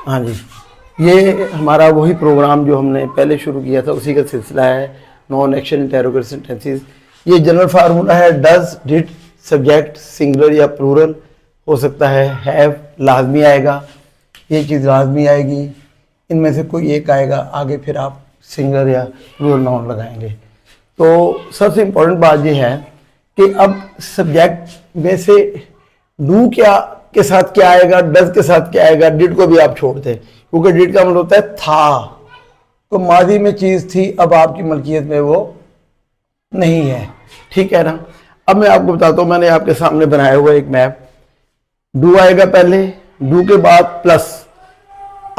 हाँ जी, ये हमारा वही प्रोग्राम जो हमने पहले शुरू किया था उसी का सिलसिला है, नॉन एक्शन इंटेरोगेशन टेंसेस। ये जनरल फार्मूला है, डज, डिड, सब्जेक्ट सिंगुलर या प्लूरल हो सकता है, हैव लाजमी आएगा, ये चीज़ लाजमी आएगी, इनमें से कोई एक आएगा, आगे फिर आप सिंगुलर या प्लूरल नाउन लगाएंगे। तो सबसे इम्पोर्टेंट बात ये है कि अब सब्जेक्ट में से डू क्या के साथ क्या आएगा, डज के साथ क्या आएगा, डिड को भी आप छोड़ दें, क्योंकि डिड का मतलब होता है था, तो माजी में चीज़ थी, अब आपकी मलकियत में वो नहीं है, ठीक है ना। अब मैं आपको बताता हूँ, मैंने आपके सामने बनाया हुआ एक मैप, डू आएगा पहले, डू के बाद प्लस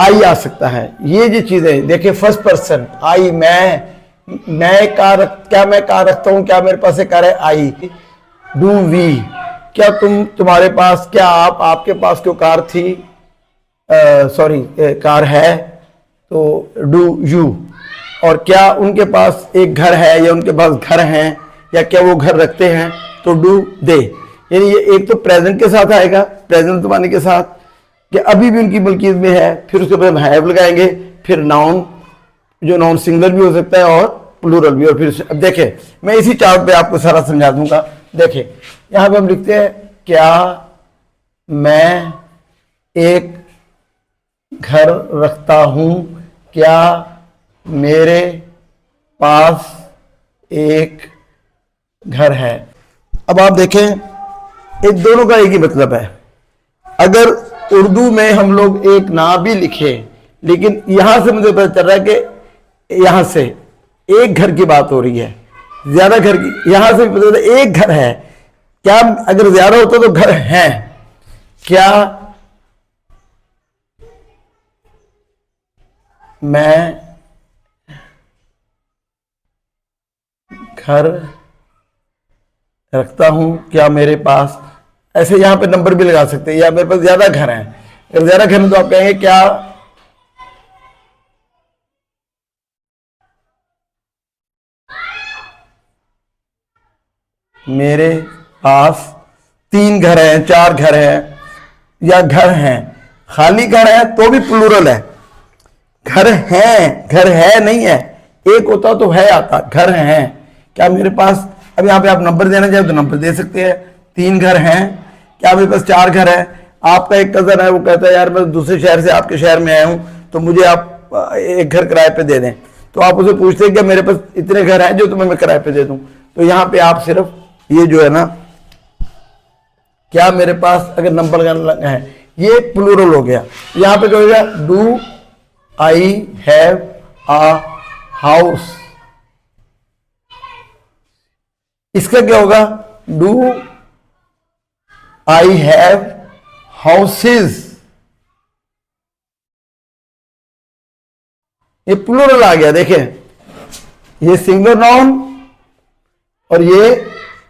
आई आ सकता है। ये जो चीज़ें देखिए, फर्स्ट पर्सन आई, मैं कार, क्या मैं कार रखता हूँ, क्या मेरे पास एक कार है, आई। डू वी, क्या तुम्हारे पास, क्या आपके पास क्यों कार थी, सॉरी कार है, तो डू यू। और क्या उनके पास एक घर है, या उनके पास घर हैं, या क्या वो घर रखते हैं, तो डू दे। यानी ये एक तो प्रेजेंट के साथ आएगा, प्रेजेंट जमाने के साथ, कि अभी भी उनकी मलकियत में है, फिर उसके बाद हम हैव लगाएंगे, फिर नाउन, जो नाउन सिंगुलर भी हो सकता है और प्लूरल भी। और फिर अब देखें, मैं इसी चार्ट पे आपको सारा समझा दूंगा। देखें, यहाँ पे हम लिखते हैं, क्या मैं एक घर रखता हूं, क्या मेरे पास एक घर है। अब आप देखें, इन दोनों का एक ही मतलब है। अगर उर्दू में हम लोग एक ना भी लिखे, लेकिन यहां से मुझे पता चल रहा है कि यहां से एक घर की बात हो रही है, ज्यादा घर की, यहां से भी पता चल रहा है एक घर है। क्या अगर ज्यादा होता तो घर हैं, क्या मैं घर रखता हूं, क्या मेरे पास, ऐसे यहां पे नंबर भी लगा सकते हैं, या मेरे पास ज्यादा घर हैं। अगर ज्यादा घर है तो आप कहेंगे क्या मेरे पास 3 घर हैं, 4 घर हैं, या घर हैं। खाली घर है तो भी प्लूरल है, घर हैं, घर है नहीं है, एक होता तो है आता, घर हैं। क्या मेरे पास, अब यहाँ पे आप नंबर देना चाहे तो नंबर दे सकते हैं, 3 घर हैं। क्या मेरे पास 4 घर है। आपका एक कजन है, वो कहता है यार मैं दूसरे शहर से आपके शहर में आया हूं, तो मुझे आप एक घर किराए पे दे दें। तो आप उसे पूछते हैं कि मेरे पास इतने घर हैं जो तुम्हें मैं किराए पे दे दूं। तो यहाँ पे आप सिर्फ ये जो है ना, क्या मेरे पास, अगर नंबर है, ये प्लूरल हो गया। यहाँ पे क्या हो गया, do I have a house. इसका क्या होगा, डू आई हैव हाउसेस। ये प्लूरल आ गया। देखें, ये सिंगुलर नाउन और ये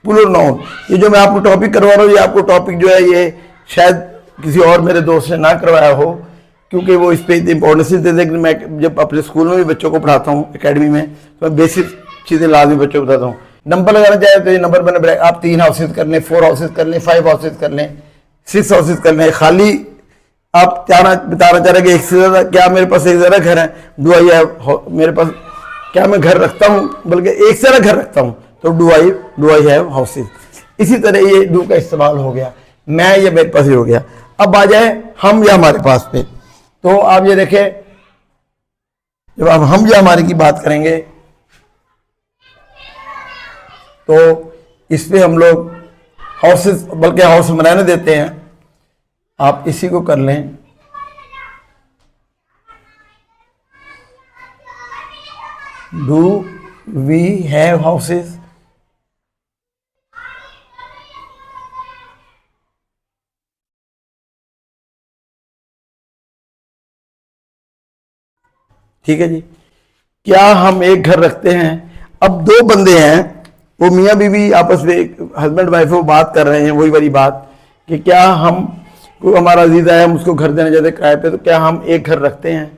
प्लूरल नाउन। ये जो मैं आपको टॉपिक करवा रहा हूं, ये आपको टॉपिक जो है ये शायद किसी और मेरे दोस्त ने ना करवाया हो, क्योंकि वो इस पे इंपॉर्टेंस देते हैं। लेकिन मैं जब अपने स्कूल में भी बच्चों को पढ़ाता हूँ, एकेडमी में, तो मैं बेसिक चीज़ें लाजमी बच्चों को बताता हूँ। नंबर लगाना चाहे तो ये नंबर मैंने, आप 3 हाउसेज कर लें, 4 हाउसेज कर लें, 5 हाउसेज कर लें, 6 हाउसेज कर लें। खाली आप बताना चाह रहे कि एक से ज़्यादा, क्या मेरे पास एक ज़्यादा घर है, डू आई हैव, मेरे पास, क्या मैं घर रखता हूँ, बल्कि एक से ज़्यादा घर रखता हूँ, तो डू आई हैव हाउसेज। इसी तरह ये डू का इस्तेमाल हो गया, मैं, ये मेरे पास ही हो गया। अब आ जाए हम या हमारे पास पे, तो आप ये देखें, जब आप हम या हमारे की बात करेंगे तो इस पे हम लोग हाउसेस, बल्कि हाउस में रहने देते हैं। आप इसी को कर लें, डू वी हैव हाउसेस। ठीक है जी, क्या हम एक घर रखते हैं। अब 2 बंदे हैं, वो मियाँ बीवी आपस में, हस्बैंड वाइफ वो बात कर रहे हैं, वही वाली बात कि क्या हम को, हमारा अजीज है, हम उसको घर देना चाहते किराए पे, तो क्या हम एक घर रखते हैं।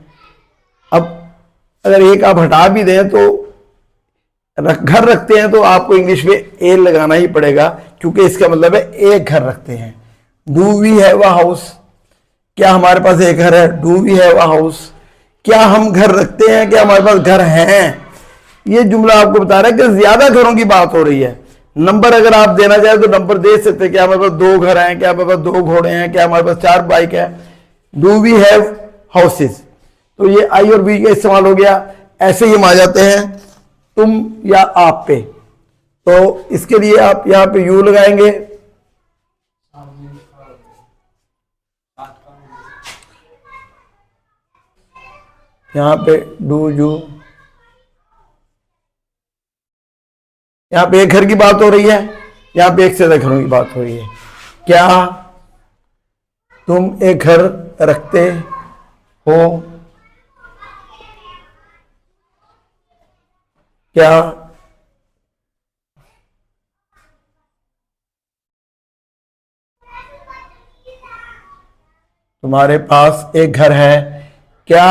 अब अगर एक आप हटा भी दें तो घर रखते हैं, तो आपको इंग्लिश में ए लगाना ही पड़ेगा, क्योंकि इसका मतलब है एक घर रखते हैं। Do we have a house, क्या हमारे पास एक घर है? Do we have a house? क्या हम घर रखते हैं? क्या हमारे पास घर हैं? ये जुमला आपको बता रहा है कि ज्यादा घरों की बात हो रही है। नंबर अगर आप देना चाहे तो नंबर दे सकते हैं। क्या हमारे पास 2 घर हैं? क्या हमारे पास 2 घोड़े हैं? क्या हमारे पास 4 बाइक है? Do we have houses? तो ये आई और वी का इस्तेमाल हो गया। ऐसे ही हम आ जाते हैं तुम या आप पे। तो इसके लिए आप यहां पे यू लगाएंगे, यहां पे डू यू। यहां पे एक घर की बात हो रही है, यहां पे एक से ज्यादा घरों की बात हो रही है। क्या तुम एक घर रखते हो? क्या तुम्हारे पास एक घर है? क्या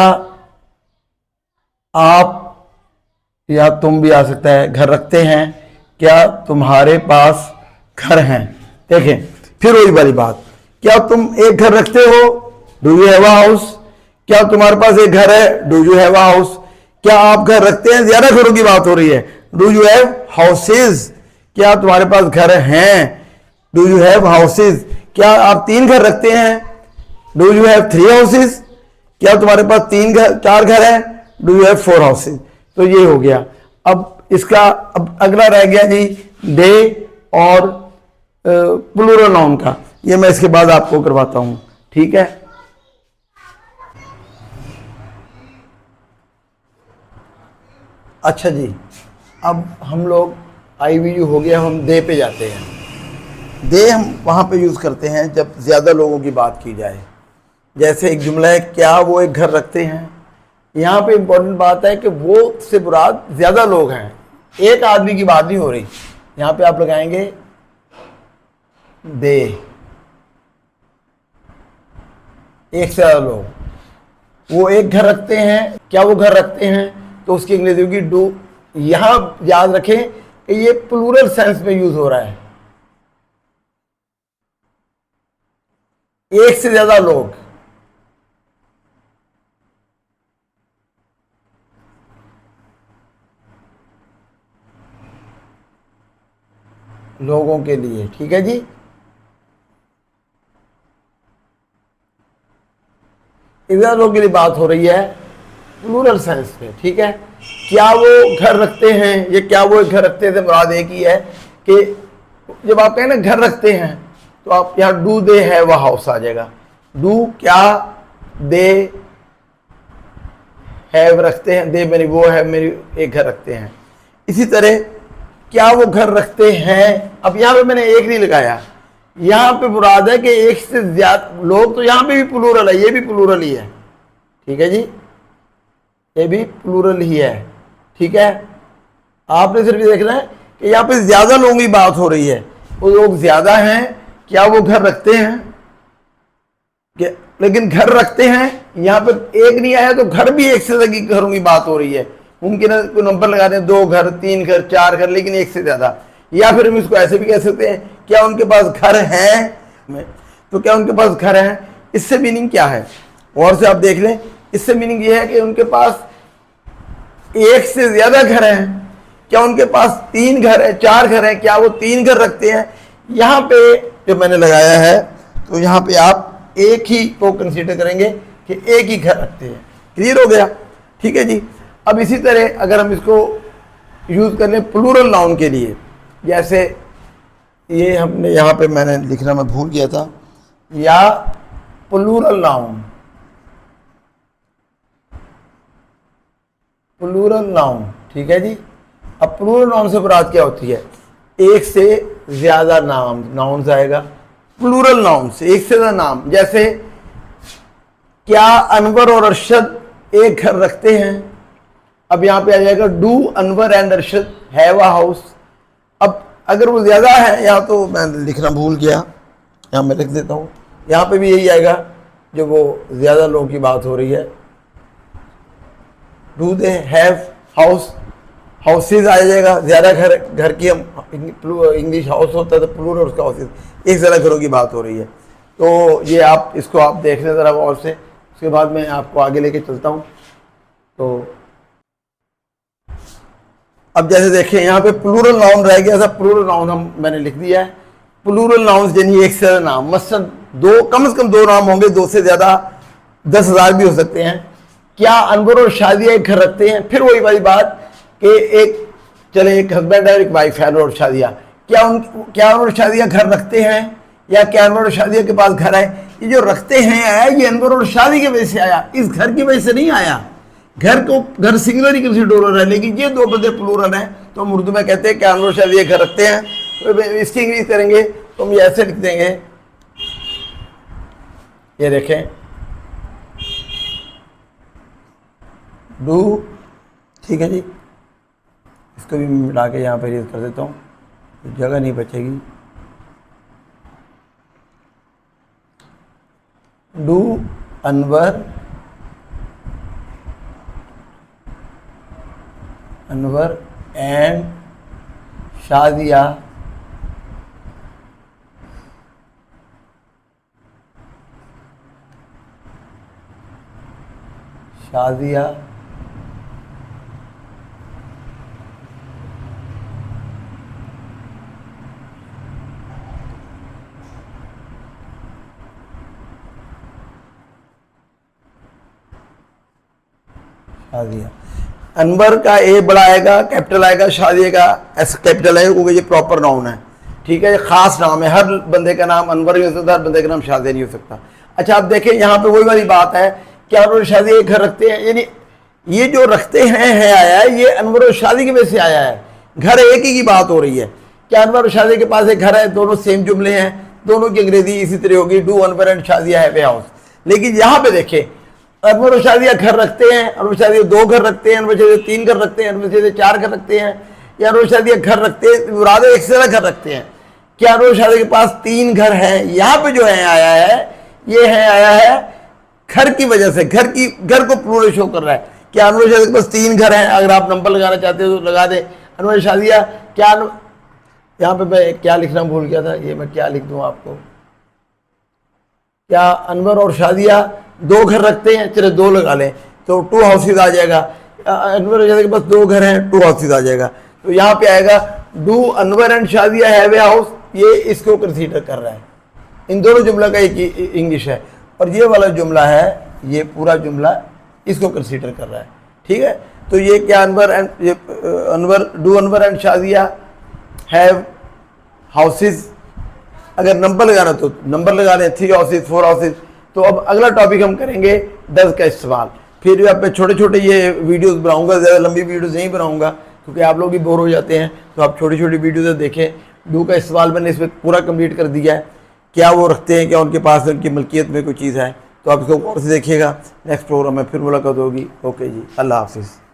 आप या तुम भी आ सकता है, घर रखते हैं? क्या तुम्हारे पास घर हैं? देखें फिर वही वाली बात, क्या तुम एक घर रखते हो? Do you have a house? क्या तुम्हारे पास एक घर है? Do you have a house? क्या आप घर रखते हैं? ज्यादा घरों की बात हो रही है। Do you have houses? क्या तुम्हारे पास घर हैं? Do you have houses? क्या आप 3 घर रखते हैं? Do you have 3 houses? क्या तुम्हारे पास 4 घर हैं? Do you have 4 houses? तो ये हो गया। अब इसका अब अगला रह गया जी दे और प्लूरल नाउन का। ये मैं इसके बाद आपको करवाता हूं, ठीक है। अच्छा जी, अब हम लोग आई वी यू हो गया, हम दे पे जाते हैं। दे हम वहां पे यूज करते हैं जब ज्यादा लोगों की बात की जाए। जैसे एक जुमला है, क्या वो एक घर रखते हैं? यहां पे इंपॉर्टेंट बात है कि वो से मुराद ज्यादा लोग हैं, एक आदमी की बात नहीं हो रही। यहां पे आप लगाएंगे दे, एक से ज्यादा लोग। वो एक घर रखते हैं, क्या वो घर रखते हैं? तो उसकी अंग्रेजी होगी डू। यहां याद रखें कि ये प्लूरल सेंस में यूज हो रहा है, एक से ज्यादा लोग। लोगों के लिए, ठीक है जी। ज्यादा लोगों के लिए बात हो रही है प्लूरल सेंस में, ठीक है। क्या वो घर रखते हैं? ये क्या वो घर रखते थे मुराद एक ही है कि जब आप कहें ना घर रखते हैं तो आप यहां डू दे है वह हाउस आ जाएगा। डू क्या दे हैव रखते हैं, दे मेरी वो है मेरी एक घर रखते हैं। इसी तरह क्या वो घर रखते हैं, अब यहां पे मैंने एक नहीं लगाया, यहां पे मुराद है कि एक से ज्यादा लोग, तो यहां पे भी प्लूरल है, ये भी प्लूरल ही है, ठीक है जी, ये भी प्लूरल ही है, ठीक है। आपने सिर्फ ये देखना है कि यहां पे ज्यादा लोगों की बात हो रही है, वो लोग ज्यादा हैं, क्या वो घर रखते हैं? लेकिन घर रखते हैं यहां पे एक नहीं आया तो घर भी एक से ज्यादा घरों की बात हो रही है। मुमकिन है कोई नंबर लगा दें 2 घर 3 घर 4 घर, लेकिन एक से ज्यादा। या फिर हम इसको ऐसे भी कह सकते हैं, क्या उनके पास घर हैं? तो क्या उनके पास घर हैं, इससे मीनिंग क्या है और से आप देख लें। इससे मीनिंग ये है कि उनके पास एक से ज्यादा घर हैं। क्या उनके पास 3 घर है 4 घर हैं? क्या वो 3 घर रखते हैं? यहां पे जो मैंने लगाया है तो यहां पे आप एक ही को कंसीडर करेंगे कि एक ही घर रखते हैं। क्लियर हो गया, ठीक है जी। अब इसी तरह अगर हम इसको यूज कर लें प्लूरल नाउन के लिए, जैसे ये हमने यहां पे मैंने लिखना मैं भूल गया था, या प्लूरल नाउन, प्लूरल नाउन, ठीक है जी। अब प्लूरल नाउन से मुराद क्या होती है? एक से ज्यादा नाम, नाउन आएगा प्लूरल नाउन से, एक से ज्यादा नाम। जैसे क्या अनवर और अरशद एक घर रखते हैं? अब यहां पे आ जाएगा do Anwar and Arshad have a house. अब अगर वो ज्यादा है, यहां तो मैं लिखना भूल गया, यहां मैं लिख देता हूं, यहां पे भी यही आएगा जो वो ज्यादा लोगों की बात हो रही है। Do they have house, houses आ जाएगा, ज्यादा घर, घर की हम इंग्लिश हाउस होता है तो प्लूरल उसका हाउसेज, एक ज्यादा घरों की बात हो रही है। तो ये आप इसको आप देख लें ज़रा गौर से, उसके बाद मैं आपको आगे लेके चलता हूँ। तो अब जैसे देखें यहाँ पे प्लूरल नाउन रह गया था, प्लूरल नाउन मैंने लिख दिया है। प्लूरल नाउन यानी एक से ज़्यादा नाम, मसलन दो, कम से कम दो नाम होंगे, दो से ज़्यादा 10,000 भी हो सकते हैं। क्या अनवर और शादिया एक घर रखते हैं? फिर वही वाली बात कि एक चले एक हस्बैंड है, एक वाइफ है, अनवर और शादिया, क्या अनवर और शादिया घर रखते हैं, या क्या अनवर और शादिया के पास घर है? ये जो रखते हैं आया, ये अनवर और शादी की वजह से आया, इस घर की वजह से नहीं आया। घर सिंगुलर ही कंसीडर है, लेकिन ये दो बंदे प्लूरल हैं, तो हम उर्दू में कहते हैं कि अनवर और शादिया घर रखते हैं। तो इसकी इंग्लिश करेंगे तो हम ये ऐसे लिख देंगे, ये देखें, डू, ठीक है जी, इसको भी मिला के यहाँ पर यूज कर देता हूँ, जगह नहीं बचेगी। डू अनवर एंड शादिया अनवर का ए बड़ा आएगा, कैपिटल आएगा, शादिया का एस कैपिटल है, क्योंकि ये प्रॉपर नाउन है, ठीक है, ये खास नाम है। हर बंदे का नाम अनवर नहीं हो सकता, हर बंदे का नाम शादिया नहीं हो सकता। अच्छा, आप देखें यहाँ पे वही वाली बात है कि अनवर और शादिया एक घर रखते हैं, यानी ये जो रखते हैं है आया है, ये अनवर और शादी की वजह से आया है। घर एक ही की बात हो रही है, क्या अनवर और शादिया के पास एक घर है, दोनों सेम जुमले हैं, दोनों की अंग्रेजी इसी तरह होगी, do Anwar and Shadiya have a house. लेकिन यहाँ पे देखें, अनवर और शादिया घर रखते हैं, अनवर शादिया 2 घर रखते हैं, अनवर शादिया 3 घर रखते हैं, अनवर शादिया 4 घर रखते हैं, या अनवर शादिया घर रखते हैं, मुराद एक से ज़्यादा घर रखते हैं। क्या अनवर शादिया के पास 3 घर हैं? यहाँ पे जो है आया है, ये है आया है घर की वजह से, घर को प्लूरल शो कर रहा है। क्या अनवर शादिया के पास 3 घर हैं? अगर आप नंबर लगाना चाहते हो तो लगा दें। अनवर शादिया क्या, यहाँ पे मैं क्या लिखना भूल गया था, ये मैं क्या लिख दूँ आपको, क्या अनवर और शादिया 2 घर रखते हैं? चलो 2 लगा लें तो 2 हाउसेज आ जाएगा। अनवर और शादिया के पास 2 घर हैं, 2 हाउसेज आ जाएगा। तो यहाँ पे आएगा do Anwar and Shadiya have a house, ये इसको कंसीडर कर रहा है। इन दोनों जुमला का एक इंग्लिश है, और ये वाला जुमला है, ये पूरा जुमला इसको कंसीडर कर रहा है, ठीक है। तो ये क्या do Anwar and Shadiya have houses, अगर नंबर लगाना तो नंबर लगा लें, 3 हाउसेज 4 हाउसेज। तो अब अगला टॉपिक हम करेंगे डज का इस्तेमाल। फिर अब मैं छोटे छोटे ये वीडियोस बनाऊंगा, ज़्यादा लंबी वीडियोस नहीं बनाऊंगा क्योंकि आप लोग भी बोर हो जाते हैं, तो आप छोटी छोटी वीडियोस देखें। डू का इस्तेमाल मैंने इसमें पूरा कंप्लीट कर दिया है, क्या वो रखते हैं, क्या उनके पास उनकी मलकियत में कोई चीज़ है, तो आप इसको गौर से देखिएगा। नेक्स्ट प्रोग्राम में फिर मुलाकात होगी। ओके जी, अल्लाह हाफिज़।